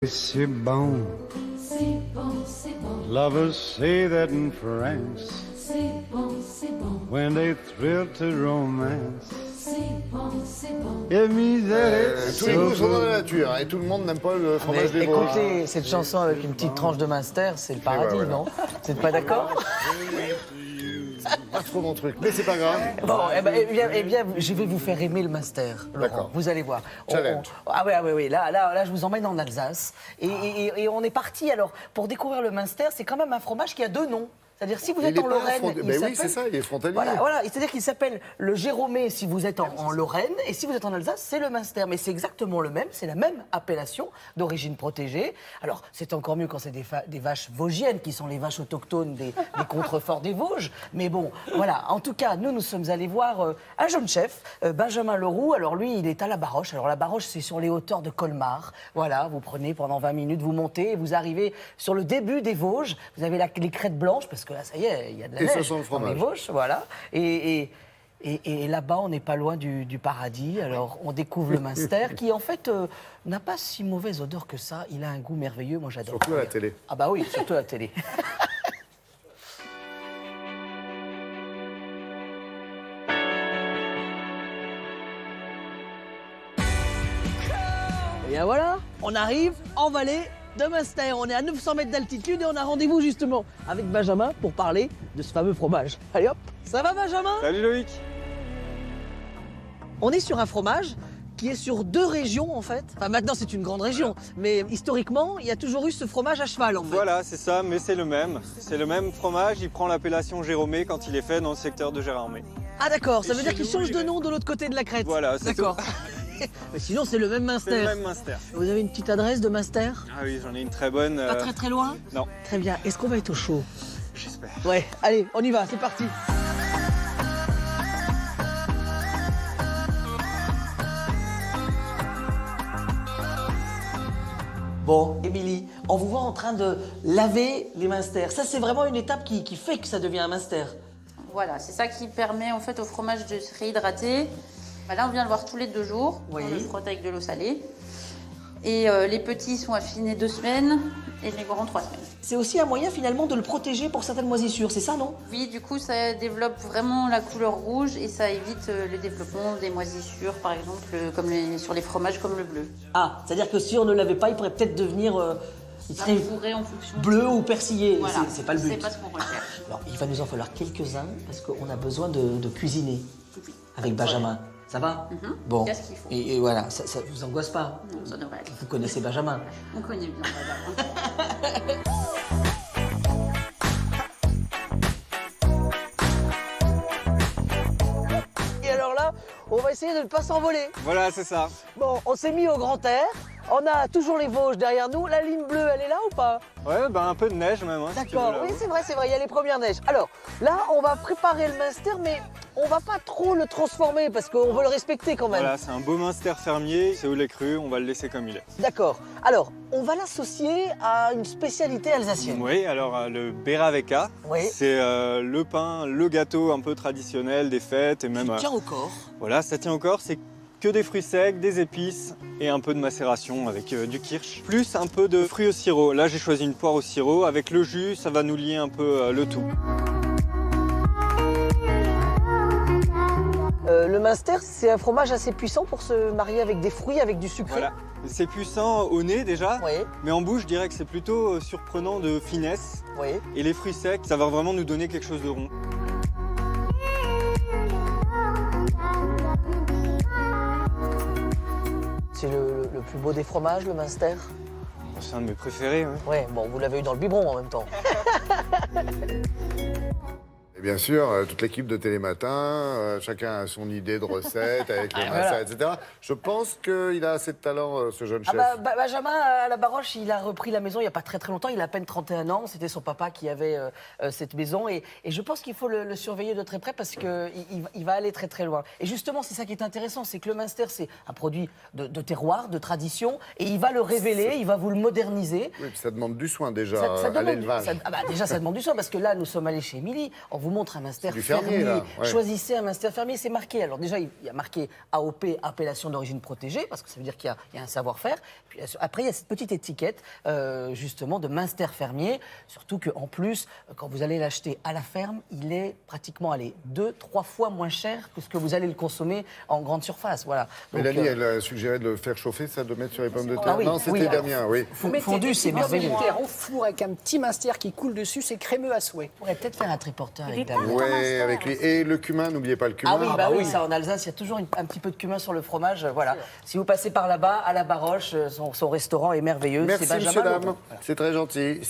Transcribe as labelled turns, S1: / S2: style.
S1: C'est bon.
S2: C'est bon, c'est bon.
S1: Lovers say that in France.
S2: C'est bon, c'est bon.
S1: When they thrill to romance.
S2: C'est bon, c'est bon.
S1: It means that it's
S3: Tous les goûts sont dans la nature, hein, et tout le monde n'aime pas le fromage des Vosges.
S4: Écoutez, cette chanson avec une petite tranche de Munster, c'est le paradis,
S3: ouais, ouais.
S4: non? Vous n'êtes pas d'accord?
S3: Pas trop mon truc, mais c'est pas grave.
S4: Bon, eh bien, je vais vous faire aimer le Munster, Laurent.
S3: D'accord.
S4: Vous allez voir.
S3: Challenge.
S4: Ah oui. Là, je vous emmène en Alsace. Et on est parti, alors, pour découvrir le Munster, c'est quand même un fromage qui a deux noms. C'est-à-dire, si vous êtes
S3: Il est
S4: en
S3: pas
S4: Lorraine,
S3: frontière.
S4: il
S3: Ben oui,
S4: s'appelle-
S3: c'est ça, il est frontalier.
S4: Voilà. C'est-à-dire qu'il s'appelle le Jérômé si vous êtes en Lorraine, et si vous êtes en Alsace, c'est le Munster. Mais c'est exactement le même, c'est la même appellation d'origine protégée. Alors, c'est encore mieux quand c'est des vaches vosgiennes, qui sont les vaches autochtones des contreforts des Vosges. Mais bon, voilà. En tout cas, nous sommes allés voir un jeune chef, Benjamin Leroux. Alors lui, il est à la Baroche. Alors la Baroche, c'est sur les hauteurs de Colmar. Voilà, vous prenez pendant 20 minutes, vous montez, et vous arrivez sur le début des Vosges. Vous avez les crêtes blanches, parce que là, ça y est, il y a de la
S3: Et ça
S4: neige
S3: sent le
S4: dans les
S3: fromage.
S4: Vosges, voilà. Et là-bas, on n'est pas loin du paradis. Alors, on découvre le Munster, qui en fait n'a pas si mauvaise odeur que ça. Il a un goût merveilleux. Moi, j'adore.
S3: Surtout à la télé.
S4: Ah bah oui, surtout à la télé.
S5: Et bien voilà, on arrive en vallée de Munster. On est à 900 mètres d'altitude et on a rendez-vous justement avec Benjamin pour parler de ce fameux fromage. Allez hop, ça va Benjamin?
S6: Salut Loïc.
S5: On est sur un fromage qui est sur deux régions en fait. Enfin maintenant c'est une grande région, mais historiquement il y a toujours eu ce fromage à cheval en fait.
S6: Voilà, c'est ça, mais c'est le même. C'est le même fromage, il prend l'appellation Jérômé quand il est fait dans le secteur de Gérardmer.
S5: Ah d'accord, ça
S6: Et
S5: veut dire
S6: chez
S5: qu'il
S6: nous,
S5: change
S6: il
S5: de
S6: est-
S5: nom de l'autre côté de la crête.
S6: Voilà, c'est
S5: D'accord. Mais sinon c'est le même
S6: C'est le
S5: Munster.
S6: même Munster.
S5: Vous avez une petite adresse de Munster?
S6: Ah oui, j'en ai une très bonne.
S5: Pas très très loin?
S6: Non,
S5: Très bien, est-ce qu'on va être au chaud?
S6: j'espère.
S5: Ouais, allez, on y va, c'est parti. Bon, Émilie, on vous voit en train de laver les Munster. Ça, c'est vraiment une étape qui fait que ça devient un Munster.
S7: Voilà, c'est ça qui permet en fait au fromage de se réhydrater. Bah, là, on vient le voir tous les 2 jours.
S5: Oui.
S7: On le frotte avec de l'eau salée. Et les petits sont affinés 2 semaines et les grands 3 semaines.
S5: C'est aussi un moyen finalement de le protéger pour certaines moisissures, c'est ça, non?
S7: Oui, du coup, ça développe vraiment la couleur rouge et ça évite le développement des moisissures, par exemple, comme sur les fromages comme le bleu.
S5: Ah, c'est-à-dire que si on ne l'avait pas, il pourrait peut-être devenir... il serait
S7: Fourré en fonction.
S5: bleu ou persillé.
S7: Voilà,
S5: C'est pas le but.
S7: C'est pas ce qu'on recherche.
S5: Alors, il va nous en falloir quelques-uns parce qu'on a besoin de cuisiner
S7: Oui.
S5: avec Benjamin. Ça va? Bon.
S7: Qu'est-ce qu'il faut?
S5: Et voilà, ça vous angoisse pas?
S7: Non, ça devrait aller.
S5: Vous connaissez Benjamin.
S7: On connaît bien, madame.
S5: Et alors là, on va essayer de ne pas s'envoler.
S6: Voilà, c'est ça.
S5: Bon, on s'est mis au grand air. On a toujours les Vosges derrière nous. La ligne bleue, elle est là ou pas?
S6: Ouais, ben un peu de neige même. Hein, si tu veux,
S5: D'accord,
S6: là.
S5: oui, c'est vrai, il y a les premières neiges. Alors, là, on va préparer le Munster, mais on va pas trop le transformer parce qu'on veut le respecter quand même.
S6: Voilà, c'est un beau Munster fermier, c'est au lait cru, on va le laisser comme il est.
S5: D'accord. Alors, on va l'associer à une spécialité alsacienne.
S6: Oui, alors le Beraveka,
S5: Oui.
S6: c'est le pain, le gâteau un peu traditionnel des fêtes et même.
S5: Tiens au corps.
S6: Voilà, ça tient au corps, c'est que des fruits secs, des épices et un peu de macération avec du kirsch, plus un peu de fruits au sirop. Là, j'ai choisi une poire au sirop. Avec le jus, ça va nous lier un peu le tout.
S5: Le Munster, c'est un fromage assez puissant pour se marier avec des fruits, avec du sucré.
S6: Voilà, c'est puissant au nez déjà,
S5: Oui,
S6: mais en bouche, je dirais que c'est plutôt surprenant de finesse.
S5: oui.
S6: Et les fruits secs, ça va vraiment nous donner quelque chose de rond.
S5: C'est le plus beau des fromages, le Munster.
S6: C'est un de mes préférés. Ouais.
S5: Ouais, bon, vous l'avez eu dans le biberon en même temps.
S3: Et bien sûr, toute l'équipe de Télématin, chacun a son idée de recette avec les
S4: voilà.
S3: massas, etc. Je pense qu'il a assez de talent, ce jeune chef.
S4: Benjamin, à la Baroche, il a repris la maison il n'y a pas très longtemps. Il a à peine 31 ans. C'était son papa qui avait cette maison. Et je pense qu'il faut le surveiller de très près parce qu'il va aller très loin. Et justement, c'est ça qui est intéressant. C'est que le Munster, c'est un produit de terroir, de tradition. Et il va le révéler, il va vous le moderniser.
S3: Oui, puis ça demande du soin déjà
S4: Ça
S3: à
S4: demande-
S3: l'élevage.
S4: déjà, ça demande du soin parce que là, nous sommes allés chez Émilie. On vous vous montre un Munster
S3: du fermier, là, ouais.
S4: Choisissez un Munster fermier, c'est marqué. Alors déjà, il y a marqué AOP, appellation d'origine protégée, parce que ça veut dire qu'il y a un savoir-faire. Puis après, il y a cette petite étiquette, justement, de Munster fermier. Surtout qu'en plus, quand vous allez l'acheter à la ferme, il est pratiquement, 2-3 fois moins cher que ce que vous allez le consommer en grande surface. Voilà. Donc,
S3: Mélanie, elle a suggéré de le faire chauffer, ça, de mettre sur les pommes de terre.
S4: oui,
S3: Non, c'était
S4: oui, alors,
S3: Damien, oui.
S4: fondu, c'est merveilleux.
S8: Au four avec un petit Munster qui coule dessus, c'est crémeux à souhait.
S4: On pourrait peut-être faire un triporteur avec
S7: des
S4: Damien.
S3: Ouais, avec les... Et le cumin, n'oubliez pas le cumin.
S4: Ah oui, bah oui, ça en Alsace, il y a toujours un petit peu de cumin sur le fromage. Voilà. Si vous passez par là-bas, à la Baroche, son restaurant est merveilleux.
S3: Merci,
S4: C'est Benjamin
S3: monsieur,
S4: Lobo.
S3: dame. C'est très gentil.